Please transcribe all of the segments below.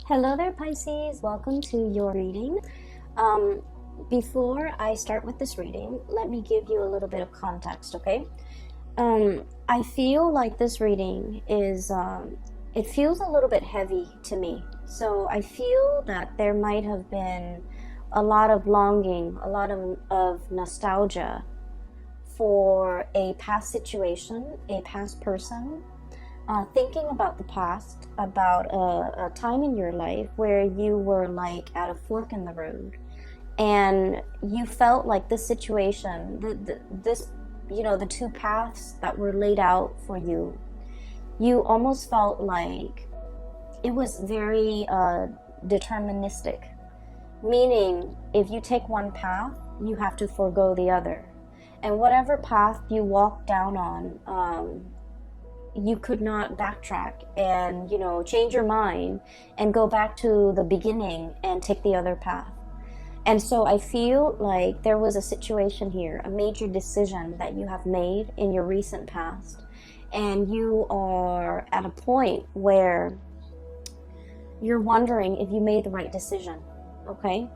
Hello there, Pisces. Welcome to your reading. Before I start with this reading, let me give you a little bit of context, okay? I feel like this reading is, it feels a little bit heavy to me. So I feel that there might have been a lot of longing, a lot of nostalgia for a past situation, a past person. Thinking about the past, about a time in your life where you were like at a fork in the road, and you felt like this situation, the two paths that were laid out for you, you almost felt like it was very deterministic, meaning if you take one path, you have to forego the other, and whatever path you walk down on, you could not backtrack and change your mind and go back to the beginning and take the other path. And so I feel like there was a situation here, a major decision that you have made in your recent past, and you are at a point where you're wondering if you made the right decision. Okay,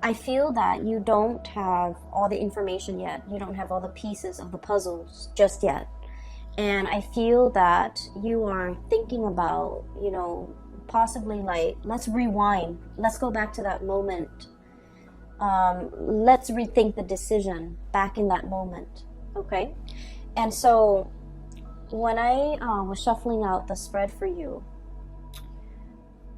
I feel that you don't have all the information yet. You don't have all the pieces of the puzzles just yet. And I feel that you are thinking about, possibly like, let's rewind. Let's go back to that moment. Let's rethink the decision back in that moment. Okay? And so when I was shuffling out the spread for you,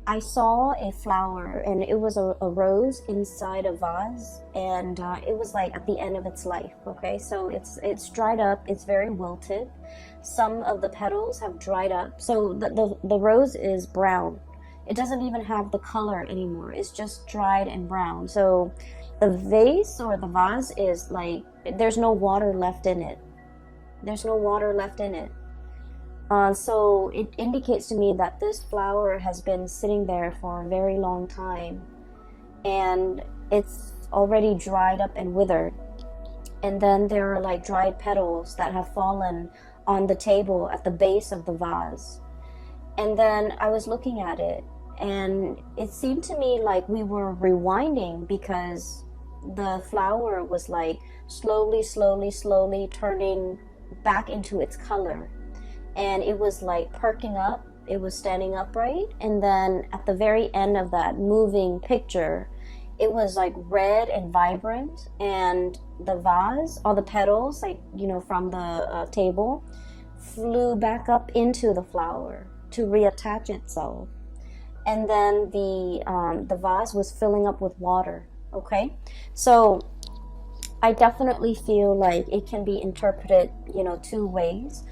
I saw a flower, and it was a rose inside a vase, and it was like at the end of its life. Okay, so it's dried up, it's very wilted. Some of the petals have dried up, so the rose is brown. It doesn't even have the color anymore, it's just dried and brown. So the vase or the vase is like, there's no water left in it. There's no water left in it. So it indicates to me that this flower has been sitting there for a very long time, and it's already dried up and withered. And then there are like dried petals that have fallen on the table at the base of the vase. And then I was looking at it, and it seemed to me like we were rewinding, because the flower was like slowly turning back into its color. And it was like perking up, it was standing upright, and then at the very end of that moving picture, it was like red and vibrant, and the vase, all the petals, like, from the table, flew back up into the flower to reattach itself. And then the vase was filling up with water. Okay, so I definitely feel like it can be interpreted, two ways.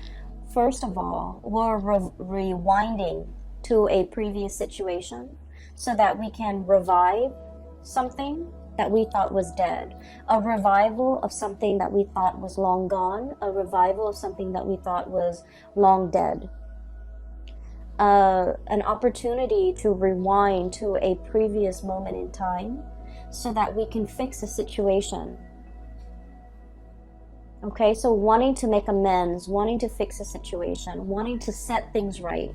First of all, we're rewinding to a previous situation so that we can revive something that we thought was dead, a revival of something that we thought was long gone, a revival of something that we thought was long dead, an opportunity to rewind to a previous moment in time so that we can fix a situation. Okay, so wanting to make amends, wanting to fix a situation, wanting to set things right.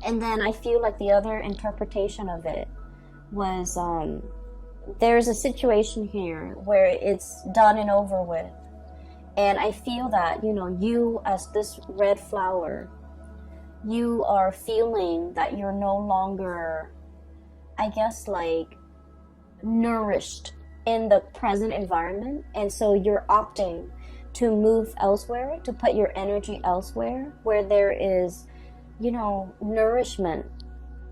And then I feel like the other interpretation of it was, there's a situation here where it's done and over with. And I feel that, you as this red flower, you are feeling that you're no longer, I guess, like, nourished in the present environment. And so you're opting to move elsewhere, to put your energy elsewhere where there is, nourishment,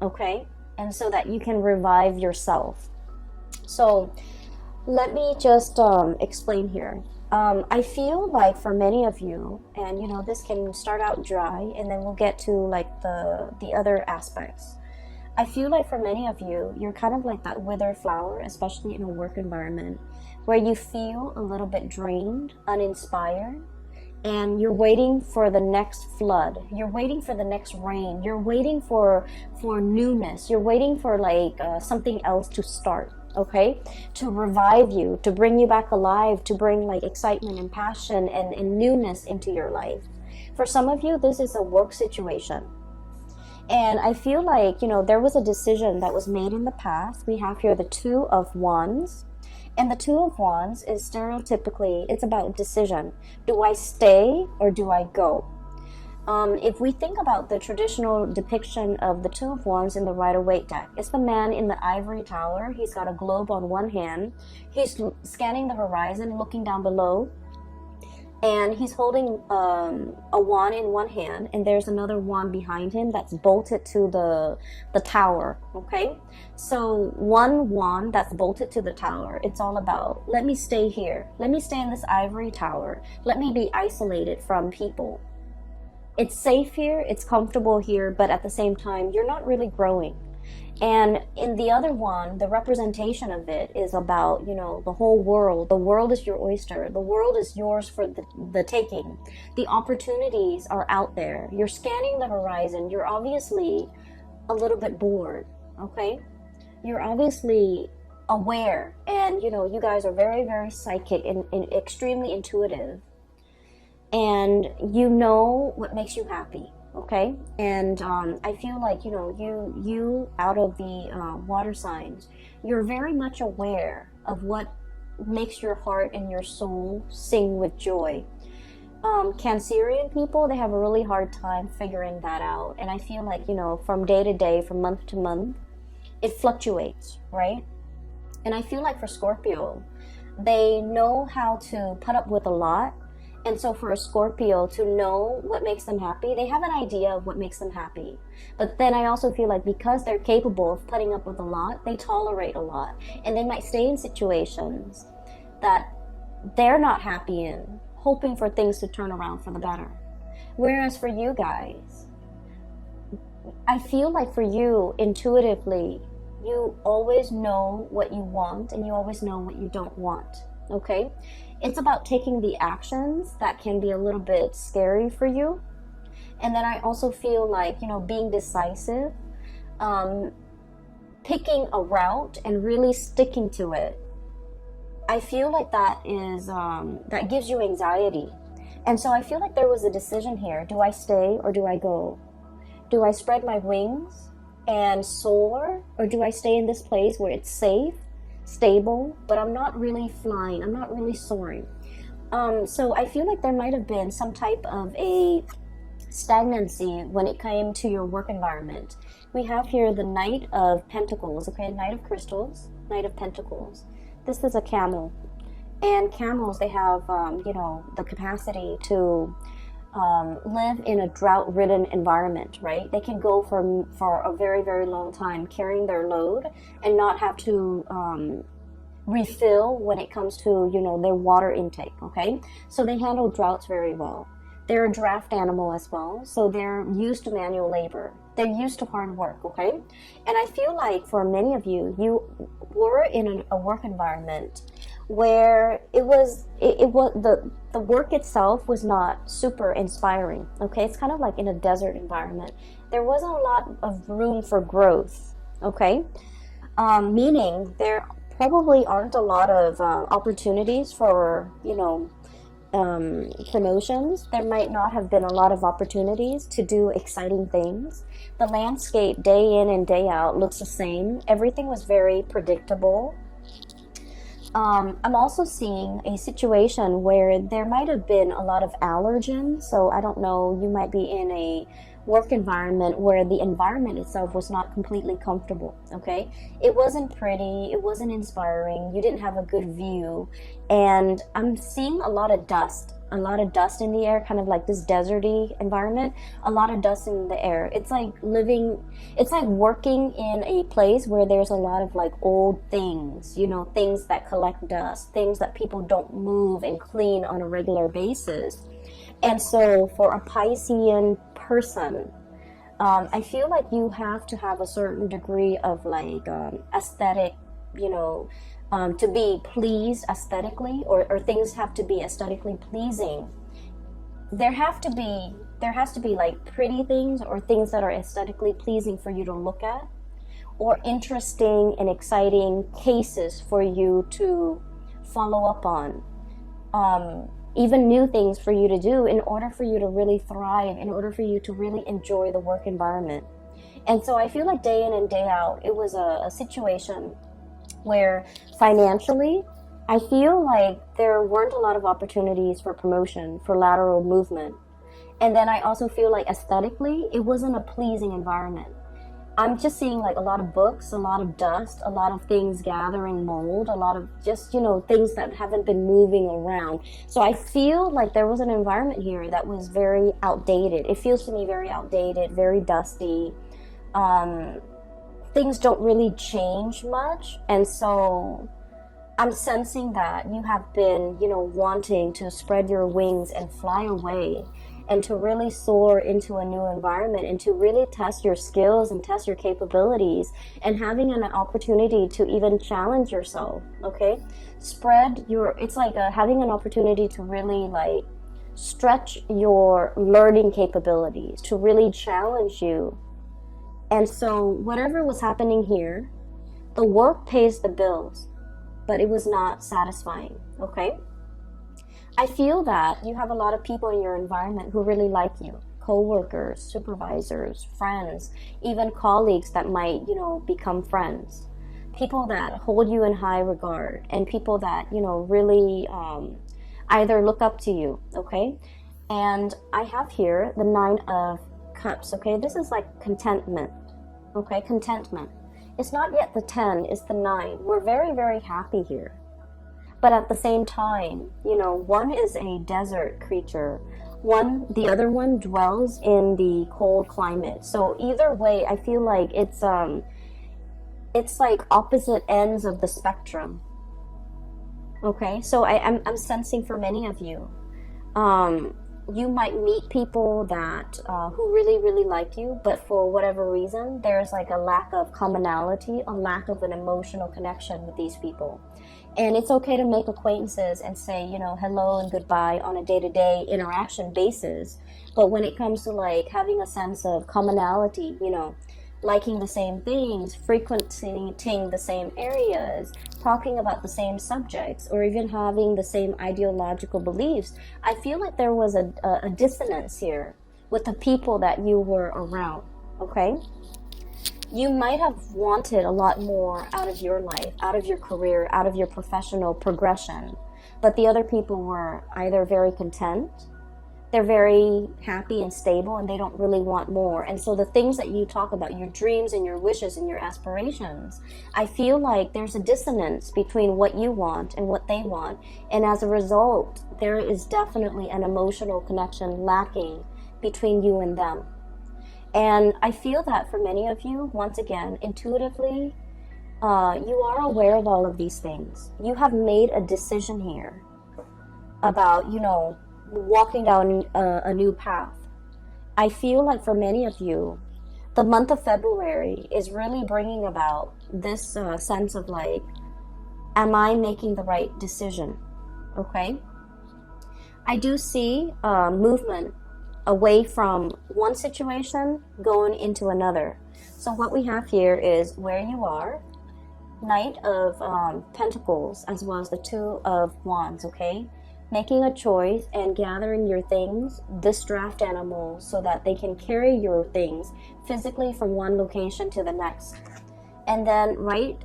okay? And so that you can revive yourself. So let me just explain here. I feel like for many of you, and this can start out dry, and then we'll get to like the other aspects. I feel like for many of you, you're kind of like that withered flower, especially in a work environment, where you feel a little bit drained, uninspired, and you're waiting for the next flood. You're waiting for the next rain. You're waiting for newness. You're waiting for like something else to start, okay? To revive you, to bring you back alive, to bring like excitement and passion and newness into your life. For some of you, this is a work situation. And I feel like, there was a decision that was made in the past. We have here the Two of Wands. And the Two of Wands is stereotypically, it's about decision. Do I stay or do I go? If we think about the traditional depiction of the Two of Wands in the Rider-Waite deck, it's the man in the ivory tower. He's got a globe on one hand. He's scanning the horizon, looking down below. And he's holding a wand in one hand, and there's another wand behind him that's bolted to the tower, okay? So one wand that's bolted to the tower, it's all about, let me stay here. Let me stay in this ivory tower. Let me be isolated from people. It's safe here, it's comfortable here, but at the same time, you're not really growing. And in the other one, the representation of it is about, the whole world. The world is your oyster. The world is yours for the taking. The opportunities are out there. You're scanning the horizon. You're obviously a little bit bored, okay? You're obviously aware. And, you guys are very, very psychic and extremely intuitive. And you know what makes you happy. Okay, and I feel like, you out of the water signs, you're very much aware of what makes your heart and your soul sing with joy. Cancerian people, they have a really hard time figuring that out. And I feel like, from day to day, from month to month, it fluctuates, right? And I feel like for Scorpio, they know how to put up with a lot. And so for a Scorpio to know what makes them happy, they have an idea of what makes them happy. But then I also feel like because they're capable of putting up with a lot, they tolerate a lot. And they might stay in situations that they're not happy in, hoping for things to turn around for the better. Whereas for you guys, I feel like for you, intuitively, you always know what you want and you always know what you don't want, okay? It's about taking the actions that can be a little bit scary for you. And then I also feel like, being decisive, picking a route and really sticking to it. I feel like that is, that gives you anxiety. And so I feel like there was a decision here. Do I stay or do I go? Do I spread my wings and soar? Or do I stay in this place where it's safe, stable, but I'm not really flying, I'm not really soaring. So I feel like there might have been some type of a stagnancy when it came to your work environment. We have here the Knight of Pentacles, okay, Knight of Crystals, Knight of Pentacles. This is a camel, and camels, they have, the capacity to live in a drought-ridden environment, right? They can go for a very, very long time carrying their load and not have to refill when it comes to, their water intake, okay? So they handle droughts very well. They're a draft animal as well, so they're used to manual labor. They're used to hard work, okay? And I feel like for many of you, you were in a work environment where it was the work itself was not super inspiring, okay? It's kind of like in a desert environment. There wasn't a lot of room for growth, okay? Meaning there probably aren't a lot of opportunities for, promotions. There might not have been a lot of opportunities to do exciting things. The landscape day in and day out looks the same. Everything was very predictable. I'm also seeing a situation where there might have been a lot of allergens. So I don't know, you might be in a work environment where the environment itself was not completely comfortable, okay? It wasn't pretty, it wasn't inspiring, you didn't have a good view, and I'm seeing a lot of dust in the air, kind of like this deserty environment, a lot of dust in the air. It's like working in a place where there's a lot of like old things, things that collect dust, things that people don't move and clean on a regular basis. And so for a Piscean person, I feel like you have to have a certain degree of like aesthetic, to be pleased aesthetically, or things have to be aesthetically pleasing. There has to be like pretty things or things that are aesthetically pleasing for you to look at, or interesting and exciting cases for you to follow up on. Even new things for you to do in order for you to really thrive, in order for you to really enjoy the work environment. And so I feel like day in and day out, it was a situation where financially, I feel like there weren't a lot of opportunities for promotion, for lateral movement. And then I also feel like aesthetically, it wasn't a pleasing environment. I'm just seeing like a lot of books, a lot of dust, a lot of things gathering mold, a lot of just, you know, things that haven't been moving around. So I feel like there was an environment here that was very outdated. It feels to me very outdated, very dusty. Things don't really change much. And so I'm sensing that you have been, you know, wanting to spread your wings and fly away and to really soar into a new environment and to really test your skills and test your capabilities and having an opportunity to even challenge yourself, okay? It's like having an opportunity to really like stretch your learning capabilities, to really challenge you. And so whatever was happening here, the work pays the bills, but it was not satisfying, okay? I feel that you have a lot of people in your environment who really like you. Co-workers, supervisors, friends, even colleagues that might, you know, become friends. People that hold you in high regard and people that, you know, really either look up to you, okay? And I have here the 9 of Cups, okay? This is like contentment, okay? Contentment. It's not yet the 10, it's the 9. We're very, very happy here. But at the same time, you know, one is a desert creature. The other one dwells in the cold climate. So either way, I feel like it's like opposite ends of the spectrum. Okay, so I'm sensing for many of you, you might meet people that who really, really like you, but for whatever reason, there's like a lack of commonality, a lack of an emotional connection with these people. And it's okay to make acquaintances and say, you know, hello and goodbye on a day-to-day interaction basis. But when it comes to like having a sense of commonality, you know, liking the same things, frequenting the same areas, talking about the same subjects, or even having the same ideological beliefs, I feel like there was a dissonance here with the people that you were around, okay? You might have wanted a lot more out of your life, out of your career, out of your professional progression, but the other people were either very content, they're very happy and stable, and they don't really want more. And so the things that you talk about, your dreams and your wishes and your aspirations, I feel like there's a dissonance between what you want and what they want. And as a result, there is definitely an emotional connection lacking between you and them. And I feel that for many of you, once again, intuitively, you are aware of all of these things. You have made a decision here about, you know, walking down a new path. I feel like for many of you, the month of February is really bringing about this sense of like, am I making the right decision? Okay? I do see movement away from one situation going into another. So what we have here is where you are, Knight of Pentacles, as well as the 2 of Wands, okay? Making a choice and gathering your things, this draft animal, so that they can carry your things physically from one location to the next. And then right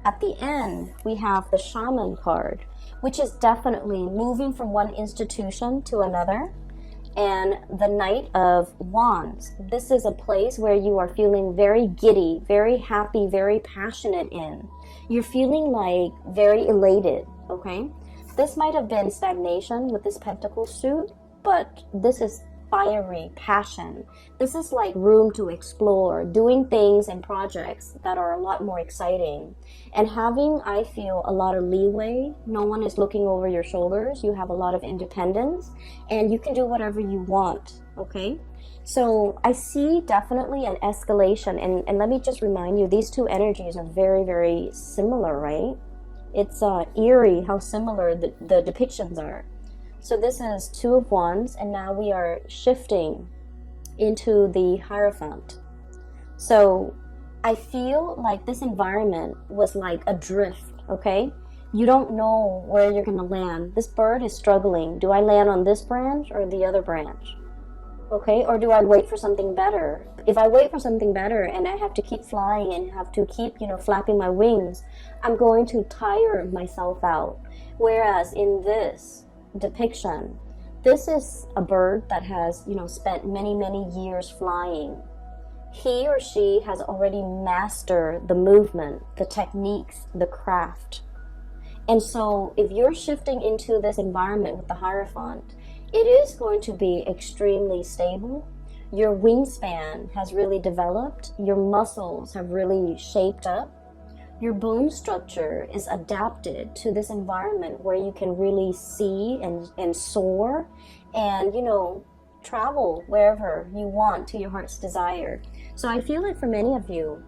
at the end, we have the Shaman card, which is definitely moving from one institution to another. And the Knight of Wands. This is a place where you are feeling very giddy, very happy, very passionate in. You're feeling like very elated, okay? This might have been stagnation with this pentacle suit, but this is fiery passion. This is like room to explore, doing things and projects that are a lot more exciting. And having, I feel, a lot of leeway. No one is looking over your shoulders. You have a lot of independence and you can do whatever you want, okay? So I see definitely an escalation. And let me just remind you, these two energies are very, very similar, right? It's eerie how similar the depictions are. So this is 2 of Wands, and now we are shifting into the Hierophant. So I feel like this environment was like a drift, okay? You don't know where you're going to land. This bird is struggling. Do I land on this branch or the other branch? Okay, or do I wait for something better? If I wait for something better and I have to keep flying and have to keep, flapping my wings, I'm going to tire myself out. Whereas in this depiction, this is a bird that has, spent many, many years flying. He or she has already mastered the movement, the techniques, the craft. And so if you're shifting into this environment with the Hierophant, it is going to be extremely stable. Your wingspan has really developed. Your muscles have really shaped up. Your bone structure is adapted to this environment where you can really see and soar and, travel wherever you want to your heart's desire. So I feel like for many of you,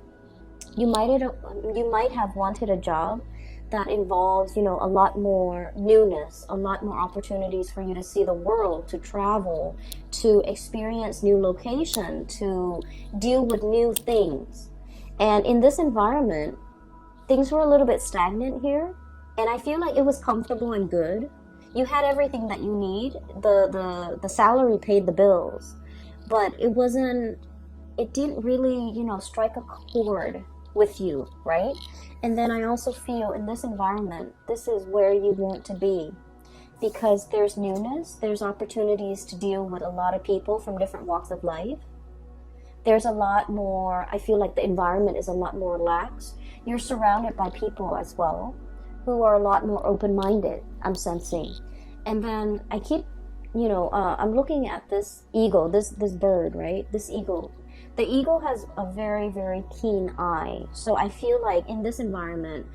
you might have wanted a job that involves, a lot more newness, a lot more opportunities for you to see the world, to travel, to experience new location, to deal with new things. And in this environment, things were a little bit stagnant here, and I feel like it was comfortable and good. You had everything that you need. The salary paid the bills, but it didn't really, strike a chord with you, right? And then I also feel in this environment, this is where you want to be, because there's newness, there's opportunities to deal with a lot of people from different walks of life. There's a lot more, I feel like the environment is a lot more relaxed. You're surrounded by people as well who are a lot more open-minded, I'm sensing. And then I keep, I'm looking at this eagle, this bird, right? This eagle. The eagle has a very, very keen eye. So I feel like in this environment,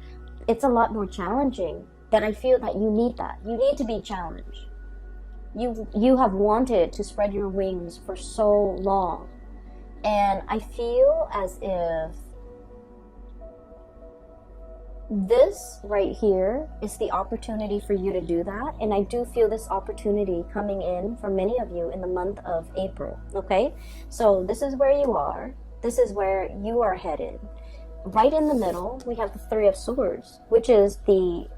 it's a lot more challenging. But I feel that you need that. You need to be challenged. You have wanted to spread your wings for so long. And I feel as if this right here is the opportunity for you to do that. And I do feel this opportunity coming in for many of you in the month of April. Okay, so this is where you are. This is where you are headed. Right in the middle, we have the Three of Swords, which is the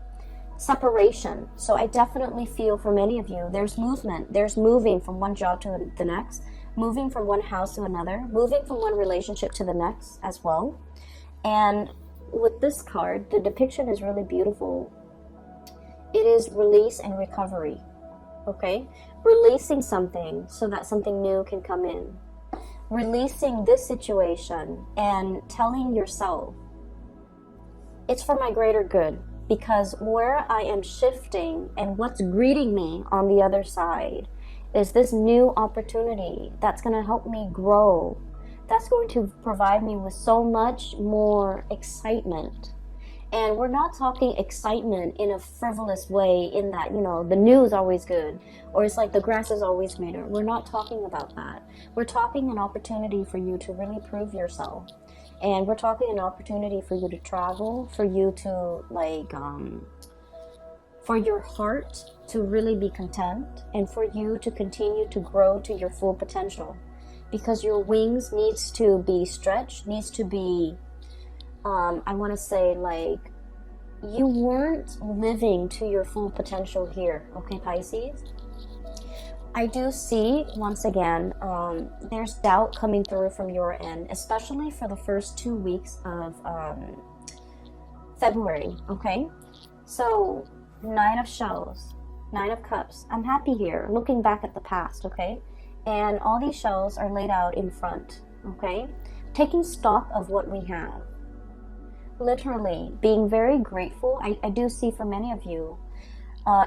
separation. So I definitely feel for many of you, there's movement. There's moving from one job to the next, moving from one house to another, moving from one relationship to the next as well. And with this card, the depiction is really beautiful. It is release and recovery. Okay? Releasing something so that something new can come in. Releasing this situation and telling yourself, it's for my greater good, because where I am shifting and what's greeting me on the other side is this new opportunity that's going to help me grow. That's going to provide me with so much more excitement. And we're not talking excitement in a frivolous way in that, the news is always good, or it's like the grass is always greener. We're not talking about that. We're talking an opportunity for you to really prove yourself. And we're talking an opportunity for you to travel, for you to for your heart to really be content, and for you to continue to grow to your full potential. Because your wings needs to be stretched, needs to be, I want to say, like, you weren't living to your full potential here, okay, Pisces? I do see, once again, there's doubt coming through from your end, especially for the first 2 weeks of February, okay? So, 9 of shells, 9 of cups. I'm happy here, looking back at the past, okay? And all these shells are laid out in front, okay? Taking stock of what we have. Literally, being very grateful. I do see for many of you,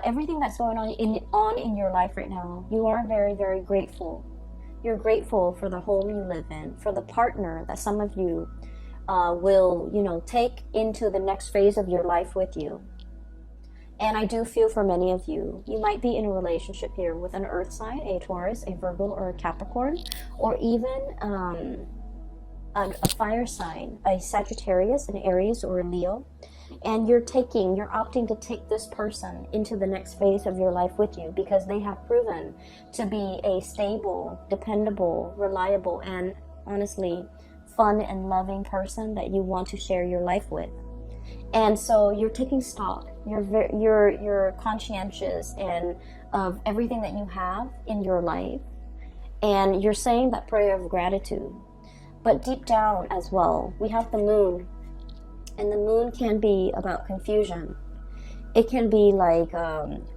everything that's going on in your life right now, you are very, very grateful. You're grateful for the home you live in, for the partner that some of you will, take into the next phase of your life with you. And I do feel for many of you, you might be in a relationship here with an earth sign, a Taurus, a Virgo, or a Capricorn, or even a fire sign, a Sagittarius, an Aries, or a Leo. And you're opting to take this person into the next phase of your life with you, because they have proven to be a stable, dependable, reliable, and honestly, fun and loving person that you want to share your life with. And so you're taking stock. You're conscientious and of everything that you have in your life, And you're saying that prayer of gratitude. But deep down as well, we have the moon. And the moon can be about confusion. It can be like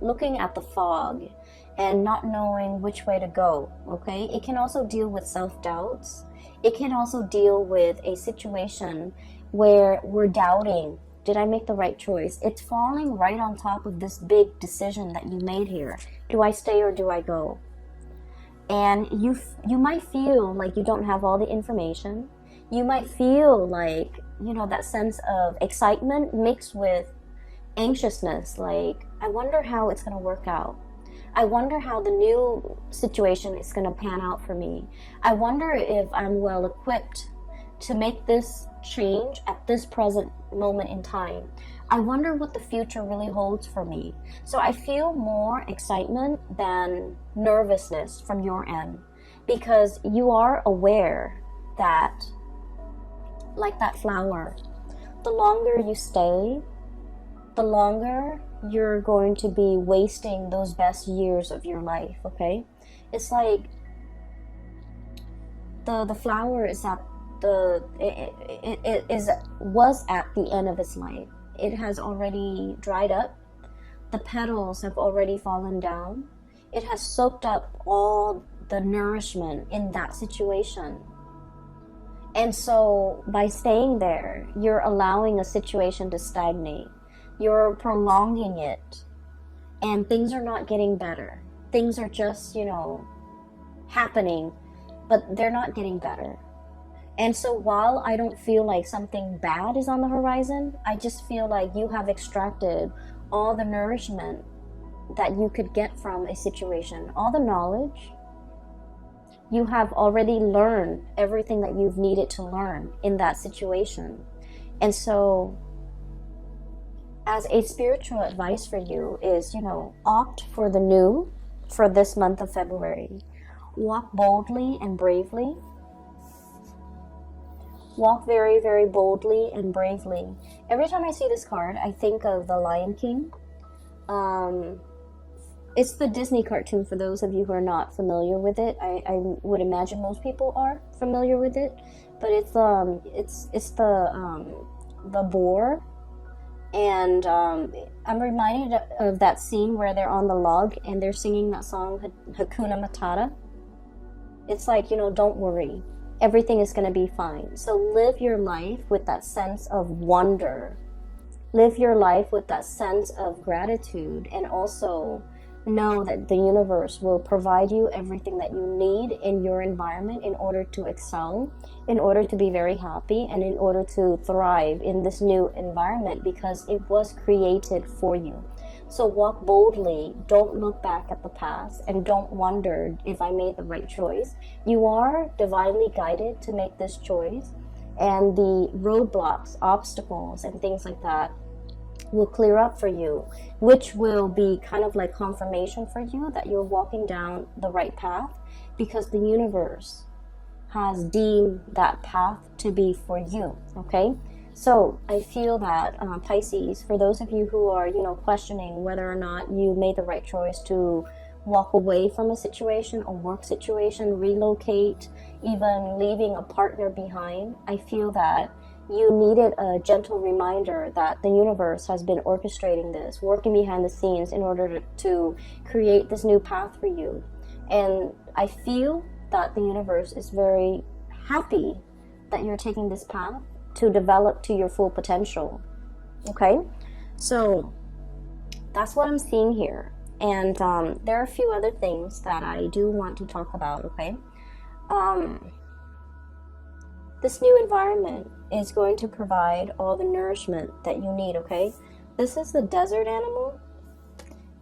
looking at the fog and not knowing which way to go, okay? It can also deal with self-doubts. It can also deal with a situation where we're doubting, did I make the right choice? It's falling right on top of this big decision that you made here. Do I stay or do I go? And you might feel like you don't have all the information. You might feel like, you know, that sense of excitement mixed with anxiousness, like, I wonder how it's going to work out. I wonder how the new situation is going to pan out for me. I wonder if I'm well equipped to make this change at this present moment in time. I wonder what the future really holds for me. So I feel more excitement than nervousness from your end, because you are aware that, like that flower, the longer you stay, the longer you're going to be wasting those best years of your life, okay? It's like the flower is at was at the end of its life. It has already dried up. The petals have already fallen down. It has soaked up all the nourishment in that situation. And so by staying there, you're allowing a situation to stagnate. You're prolonging it, and things are not getting better. Things are just, you know, happening, but they're not getting better. And so while I don't feel like something bad is on the horizon, I just feel like you have extracted all the nourishment that you could get from a situation, all the knowledge. You have already learned everything that you've needed to learn in that situation. And so as a spiritual advice for you is, you know, opt for the new for this month of February. Walk boldly and bravely. Walk very, very boldly and bravely. Every time I see this card, I think of the Lion King. It's the Disney cartoon for those of you who are not familiar with it. I would imagine most people are familiar with it. But it's the boar. And I'm reminded of that scene where they're on the log and they're singing that song, Hakuna Matata. It's like, you know, don't worry. Everything is going to be fine. So live your life with that sense of wonder. Live your life with that sense of gratitude, and also know that the universe will provide you everything that you need in your environment in order to excel, in order to be very happy, and in order to thrive in this new environment, because it was created for you. So walk boldly, don't look back at the past, and don't wonder if I made the right choice. You are divinely guided to make this choice, and the roadblocks, obstacles, and things like that will clear up for you, which will be kind of like confirmation for you that you're walking down the right path, because the universe has deemed that path to be for you, okay? So I feel that Pisces, for those of you who are, you know, questioning whether or not you made the right choice to walk away from a situation, a work situation, relocate, even leaving a partner behind, I feel that you needed a gentle reminder that the universe has been orchestrating this, working behind the scenes in order to create this new path for you. And I feel that the universe is very happy that you're taking this path to develop to your full potential. Okay? So that's what I'm seeing here. And there are a few other things that I do want to talk about, okay? This new environment is going to provide all the nourishment that you need, okay? This is the desert animal,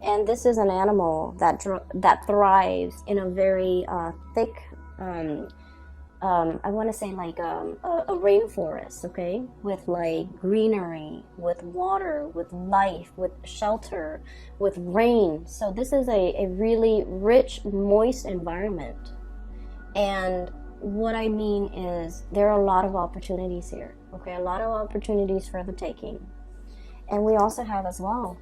and this is an animal that thrives in a very thick, I want to say like a rainforest, okay? With like greenery, with water, with life, with shelter, with rain. So this is a really rich, moist environment. And what I mean is there are a lot of opportunities here, okay? A lot of opportunities for the taking. And we also have as well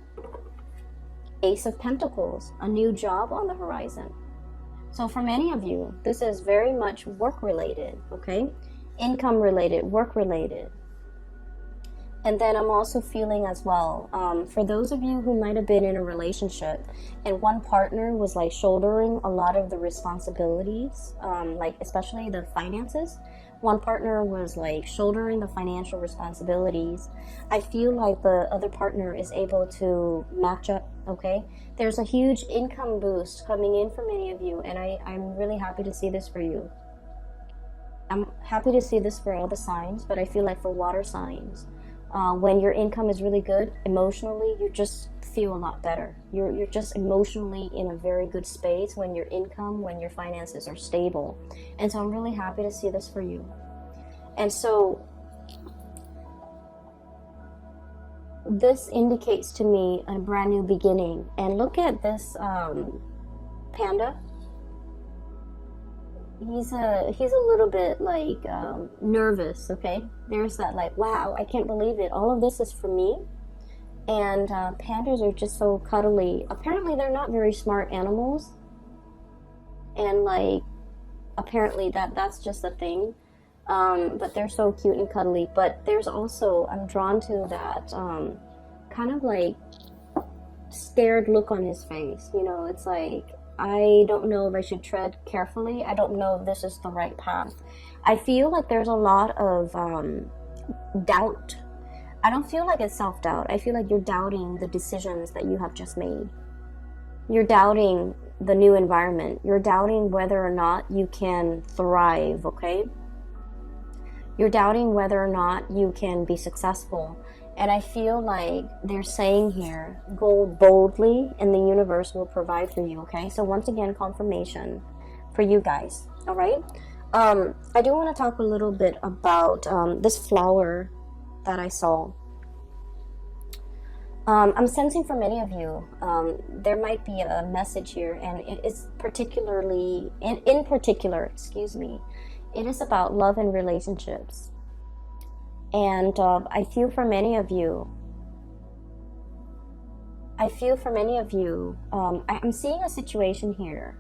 Ace of Pentacles, a new job on the horizon. So for many of you, this is very much work related, okay? Income related, work related. And then I'm also feeling as well, for those of you who might have been in a relationship and one partner was like shouldering a lot of the responsibilities, like especially the finances, one partner was like shouldering the financial responsibilities. I feel like the other partner is able to match up, okay? There's a huge income boost coming in for many of you, and I'm really happy to see this for you. I'm happy to see this for all the signs, but I feel like for water signs, when your income is really good, emotionally, you just feel a lot better. You're just emotionally in a very good space when your income, when your finances are stable. And so I'm really happy to see this for you. And so this indicates to me a brand new beginning. And look at this panda. He's a little bit like nervous, okay? There's that like, wow, I can't believe it. All of this is for me. And pandas are just so cuddly. Apparently they're not very smart animals. And like, apparently that's just a thing. But they're so cute and cuddly. But there's also, I'm drawn to that kind of like scared look on his face. You know, it's like, I don't know if I should tread carefully. I don't know if this is the right path. I feel like there's a lot of doubt. I don't feel like it's self-doubt. I feel like you're doubting the decisions that you have just made. You're doubting the new environment. You're doubting whether or not you can thrive, okay? You're doubting whether or not you can be successful. And I feel like they're saying here, go boldly and the universe will provide for you, okay? So once again, confirmation for you guys, all right? I do want to talk a little bit about this flower that I saw. I'm sensing for many of you, there might be a message here, and it's particularly, in particular, excuse me, it is about love and relationships. And I feel for many of you, I'm seeing a situation here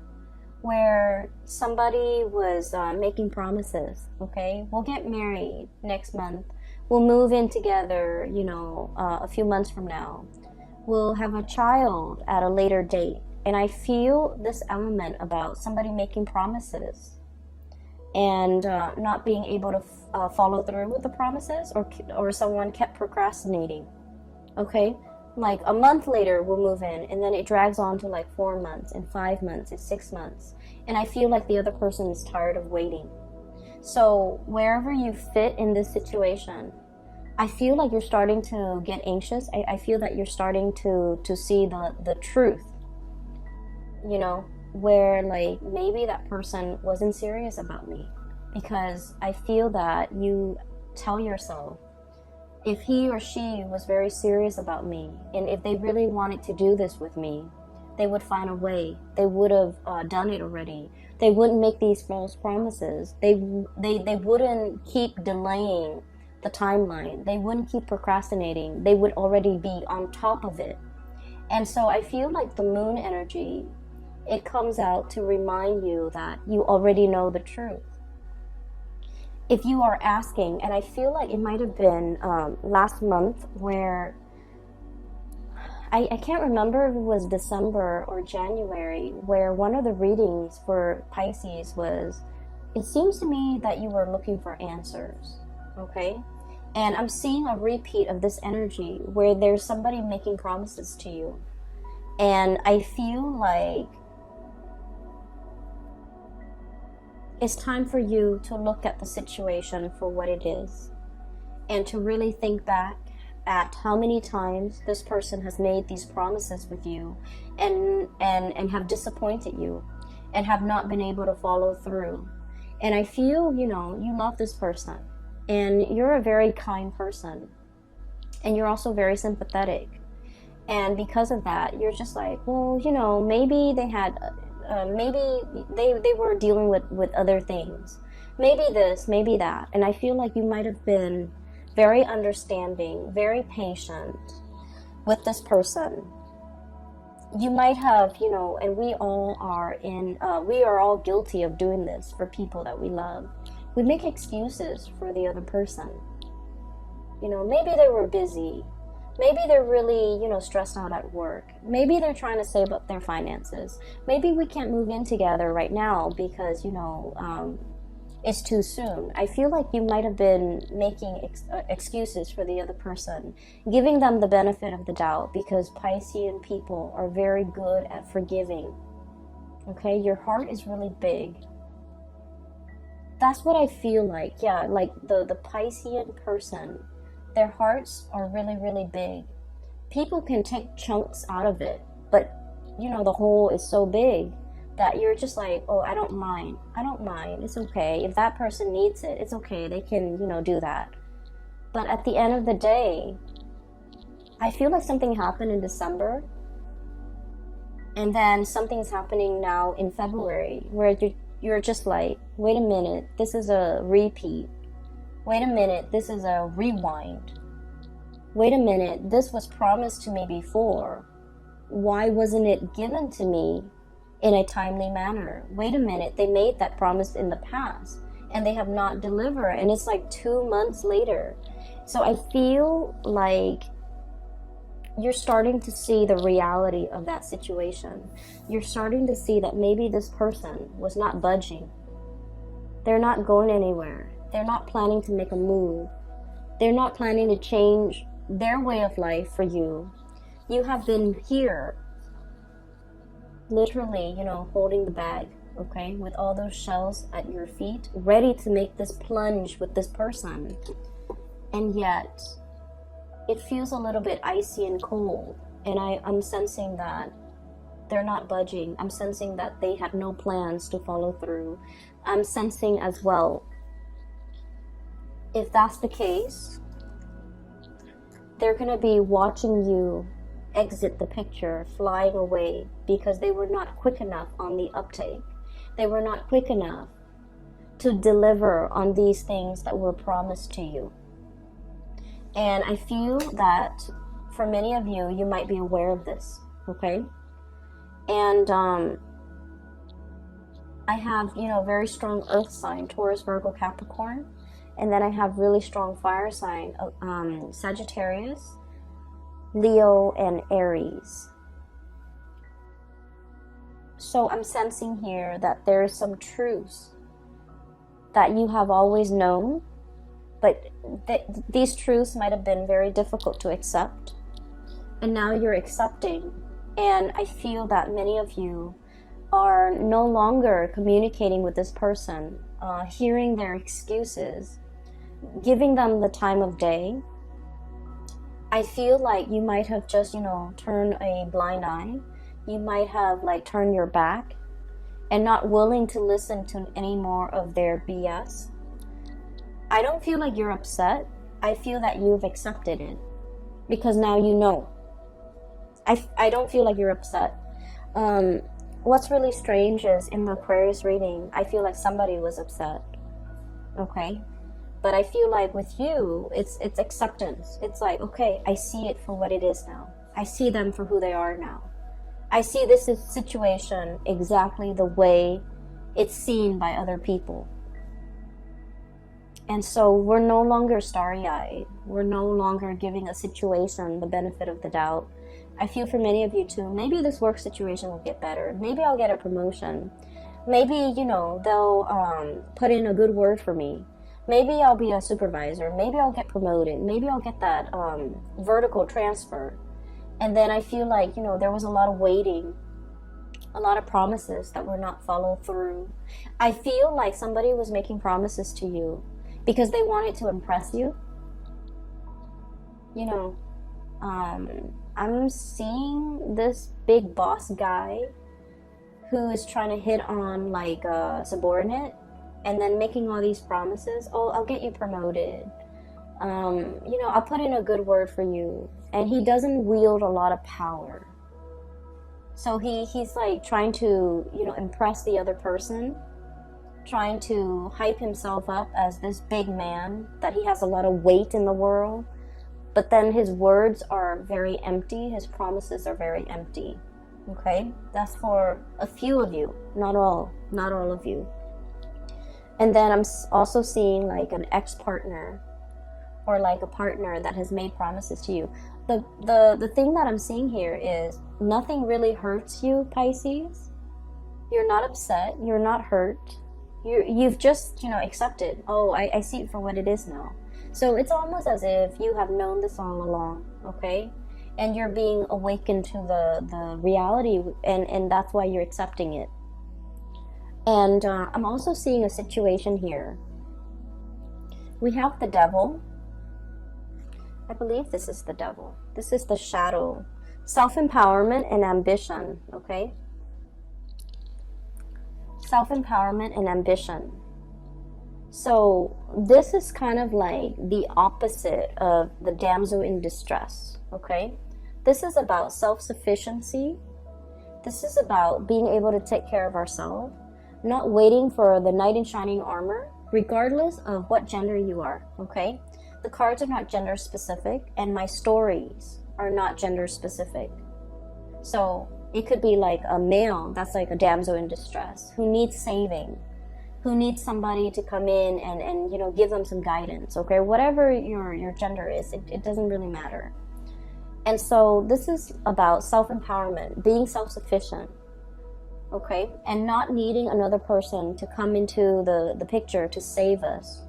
where somebody was making promises, okay? We'll get married next month. We'll move in together, you know, a few months from now. We'll have a child at a later date. And I feel this element about somebody making promises and not being able to follow through with the promises, or someone kept procrastinating, okay? Like a month later we'll move in, and then it drags on to like 4 months and 5 months and 6 months, and I feel like the other person is tired of waiting. So wherever you fit in this situation, I feel like you're starting to get anxious. I feel that you're starting to see the truth, you know, where like maybe that person wasn't serious about me, because I feel that you tell yourself, if he or she was very serious about me, and if they really wanted to do this with me, they would find a way. They would have done it already. They wouldn't make these false promises. They wouldn't keep delaying the timeline. They wouldn't keep procrastinating. They would already be on top of it. And so I feel like the moon energy, it comes out to remind you that you already know the truth. If you are asking, and I feel like it might have been last month where, I can't remember if it was December or January, where one of the readings for Pisces was, it seems to me that you were looking for answers, okay? And I'm seeing a repeat of this energy where there's somebody making promises to you. And I feel like it's time for you to look at the situation for what it is, and to really think back at how many times this person has made these promises with you and have disappointed you and have not been able to follow through. And I feel, you know, you love this person, and you're a very kind person, and you're also very sympathetic. And because of that, you're just like, well, you know, maybe they had maybe they were dealing with other things, maybe this, maybe that. And I feel like you might have been very understanding, very patient with this person. you might have, and we are all guilty of doing this for people that we love. We make excuses for the other person. Maybe they were busy. Maybe they're really, stressed out at work. Maybe they're trying to save up their finances. Maybe we can't move in together right now because, it's too soon. I feel like you might have been making excuses for the other person, giving them the benefit of the doubt, because Piscean people are very good at forgiving. Okay, your heart is really big. That's what I feel like. Yeah, like the Piscean person, their hearts are really, really big. People can take chunks out of it, but the hole is so big that you're just like, oh, I don't mind. It's okay. If that person needs it, it's okay. They can, do that. But at the end of the day, I feel like something happened in December, and then something's happening now in February, where you're just like, wait a minute, this is a repeat. Wait a minute, this is a rewind. Wait a minute, this was promised to me before. Why wasn't it given to me in a timely manner? Wait a minute, they made that promise in the past and they have not delivered, and it's like 2 months later. So I feel like you're starting to see the reality of that situation. You're starting to see that maybe this person was not budging. They're not going anywhere. They're not planning to make a move. They're not planning to change their way of life for you. You have been here, literally, holding the bag, okay, with all those shells at your feet, ready to make this plunge with this person. And yet, it feels a little bit icy and cold. And I'm sensing that they're not budging. I'm sensing that they have no plans to follow through. I'm sensing as well, if that's the case, they're going to be watching you exit the picture, flying away, because they were not quick enough on the uptake. They were not quick enough to deliver on these things that were promised to you. And I feel that for many of you, you might be aware of this, okay? And I have, very strong earth sign, Taurus, Virgo, Capricorn. And then I have really strong fire sign, Sagittarius, Leo, and Aries. So I'm sensing here that there is some truths that you have always known, but these truths might have been very difficult to accept. And now you're accepting. And I feel that many of you are no longer communicating with this person, hearing their excuses, giving them the time of day. I feel like you might have just, turned a blind eye. You might have turned your back and not willing to listen to any more of their BS. I don't feel like you're upset. I feel that you've accepted it because now you know. I don't feel like you're upset. What's really strange is in the Aquarius reading, I feel like somebody was upset. Okay? But I feel like with you, it's acceptance. It's like, okay, I see it for what it is now. I see them for who they are now. I see this situation exactly the way it's seen by other people. And so we're no longer starry-eyed. We're no longer giving a situation the benefit of the doubt. I feel for many of you too, maybe this work situation will get better. Maybe I'll get a promotion. Maybe, they'll put in a good word for me. Maybe I'll be a supervisor. Maybe I'll get promoted. Maybe I'll get that vertical transfer. And then I feel like, there was a lot of waiting, a lot of promises that were not followed through. I feel like somebody was making promises to you because they wanted to impress you. I'm seeing this big boss guy who is trying to hit on a subordinate and then making all these promises. Oh, I'll get you promoted. I'll put in a good word for you. And he doesn't wield a lot of power. So he's trying to, impress the other person, trying to hype himself up as this big man, that he has a lot of weight in the world. But then his words are very empty. His promises are very empty. Okay, that's for a few of you, not all of you. And then I'm also seeing like an ex-partner, or like a partner that has made promises to you. The thing that I'm seeing here is nothing really hurts you, Pisces. You're not upset, you're not hurt. You've just, accepted. Oh, I see it for what it is now. So it's almost as if you have known this all along, okay? And you're being awakened to the reality, and that's why you're accepting it. And I'm also seeing a situation here. We have the devil. I believe this is the devil. This is the shadow. Self-empowerment and ambition, okay? Self-empowerment and ambition. So this is kind of like the opposite of the damsel in distress, okay? This is about self-sufficiency. This is about being able to take care of ourselves, not waiting for the knight in shining armor, regardless of what gender you are, okay? The cards are not gender specific, and my stories are not gender specific. So it could be like a male that's like a damsel in distress who needs saving, who needs somebody to come in and give them some guidance, okay? Whatever your gender is, it doesn't really matter. And so this is about self-empowerment, being self-sufficient, okay? And not needing another person to come into the picture to save us.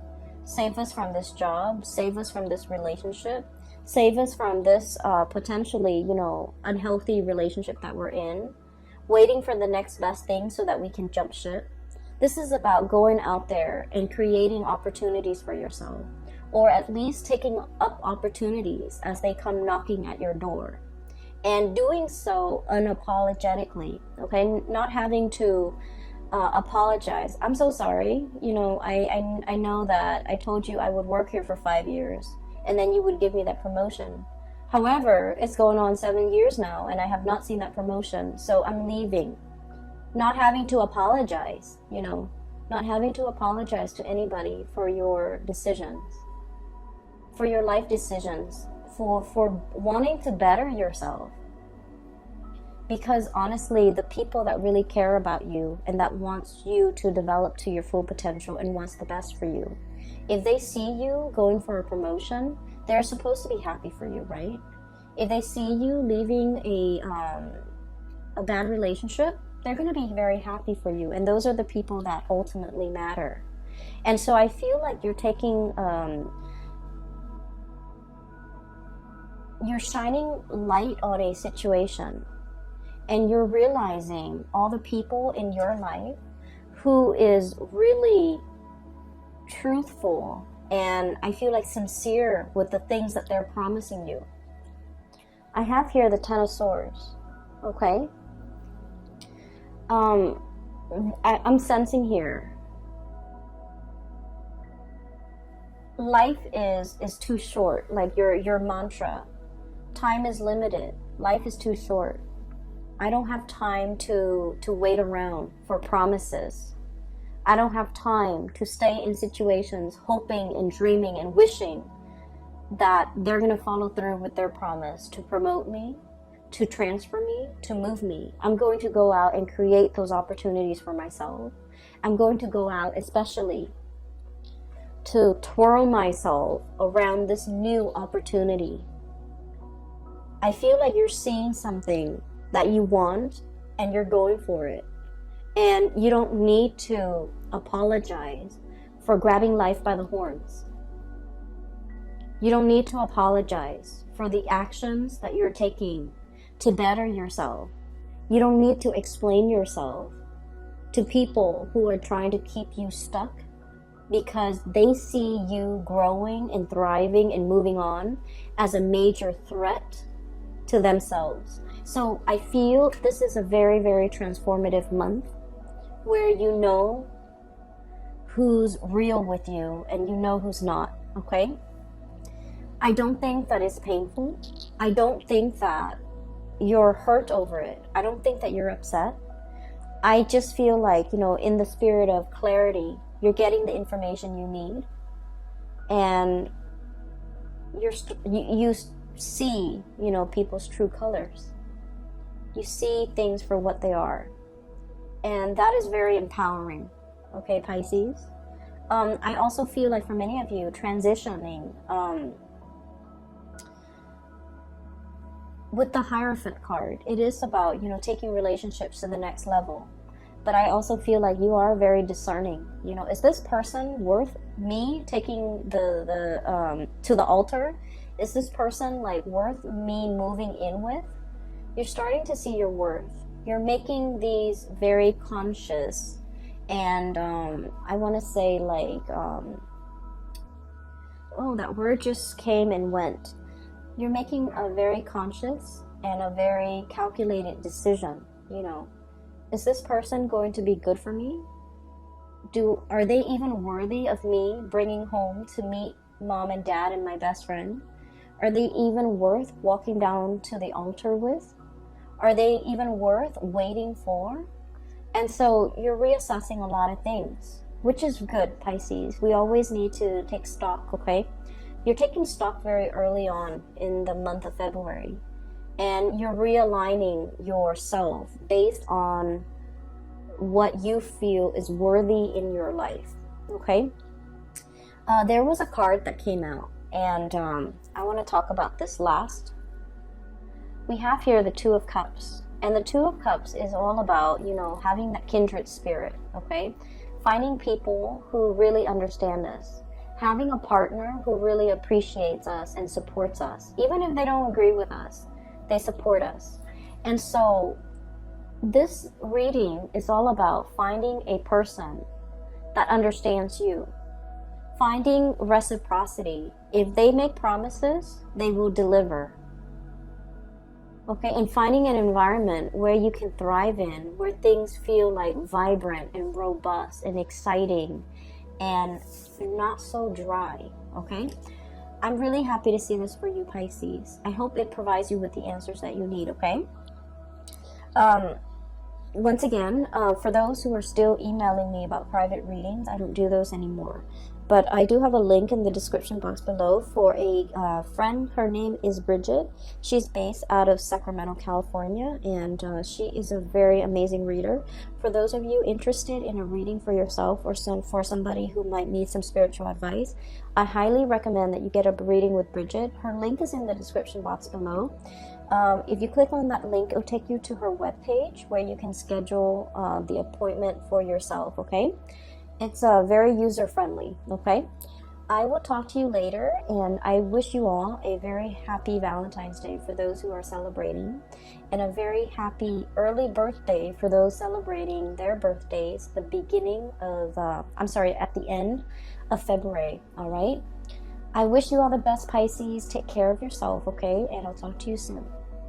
Save us from this job, save us from this relationship, save us from this potentially, unhealthy relationship that we're in, waiting for the next best thing so that we can jump ship. This is about going out there and creating opportunities for yourself, or at least taking up opportunities as they come knocking at your door, and doing so unapologetically, okay? Not having to apologize. I'm so sorry. I know that I told you I would work here for 5 years and then you would give me that promotion. However, it's going on 7 years now and I have not seen that promotion, so I'm leaving. Not having to apologize, not having to apologize to anybody for your decisions, for your life decisions, for wanting to better yourself. Because honestly, the people that really care about you and that wants you to develop to your full potential and wants the best for you, if they see you going for a promotion, they're supposed to be happy for you, right? If they see you leaving a bad relationship, they're going to be very happy for you. And those are the people that ultimately matter. And so I feel like you're taking, you're shining light on a situation. And you're realizing all the people in your life who is really truthful and I feel like sincere with the things that they're promising you. I have here the Ten of Swords, okay? I'm sensing here, life is too short, like your mantra. Time is limited. Life is too short. I don't have time to wait around for promises. I don't have time to stay in situations hoping and dreaming and wishing that they're going to follow through with their promise to promote me, to transfer me, to move me. I'm going to go out and create those opportunities for myself. I'm going to go out especially to twirl myself around this new opportunity. I feel like you're seeing something that you want and you're going for it. And you don't need to apologize for grabbing life by the horns. You don't need to apologize for the actions that you're taking to better yourself. You don't need to explain yourself to people who are trying to keep you stuck because they see you growing and thriving and moving on as a major threat to themselves. So I feel this is a very, very transformative month where you know who's real with you and you know who's not, okay? I don't think that it's painful. I don't think that you're hurt over it. I don't think that you're upset. I just feel like, in the spirit of clarity, you're getting the information you need and you see, people's true colors. You see things for what they are. And that is very empowering. Okay, Pisces? I also feel like for many of you, transitioning with the Hierophant card, it is about, you know, taking relationships to the next level. But I also feel like you are very discerning. You know, is this person worth me taking to the altar? Is this person like worth me moving in with? You're starting to see your worth. You're making these very conscious and I want to say like oh, that word just came and went. You're making a very conscious and a very calculated decision. You know, is this person going to be good for me? Are they even worthy of me bringing home to meet mom and dad and my best friend? Are they even worth walking down to the altar with? Are they even worth waiting for? And so you're reassessing a lot of things, which is good, Pisces. We always need to take stock, okay? You're taking stock very early on in the month of February, and you're realigning yourself based on what you feel is worthy in your life, okay? There was a card that came out, and I want to talk about this last. We have here the Two of Cups, and the Two of Cups is all about, you know, having that kindred spirit, okay? Finding people who really understand us, having a partner who really appreciates us and supports us. Even if they don't agree with us, they support us. And so this reading is all about finding a person that understands you, finding reciprocity. If they make promises, they will deliver. Okay, and finding an environment where you can thrive in, where things feel like vibrant and robust and exciting and not so dry, okay? I'm really happy to see this for you, Pisces. I hope it provides you with the answers that you need, okay? Once again, for those who are still emailing me about private readings, I don't do those anymore. But I do have a link in the description box below for a friend. Her name is Bridget. She's based out of Sacramento, California, and she is a very amazing reader. For those of you interested in a reading for yourself or for somebody who might need some spiritual advice, I highly recommend that you get a reading with Bridget. Her link is in the description box below. If you click on that link, it'll take you to her webpage where you can schedule the appointment for yourself, okay? It's very user-friendly, okay? I will talk to you later, and I wish you all a very happy Valentine's Day for those who are celebrating, and a very happy early birthday for those celebrating their birthdays at the end of February, all right? I wish you all the best, Pisces. Take care of yourself, okay? And I'll talk to you soon.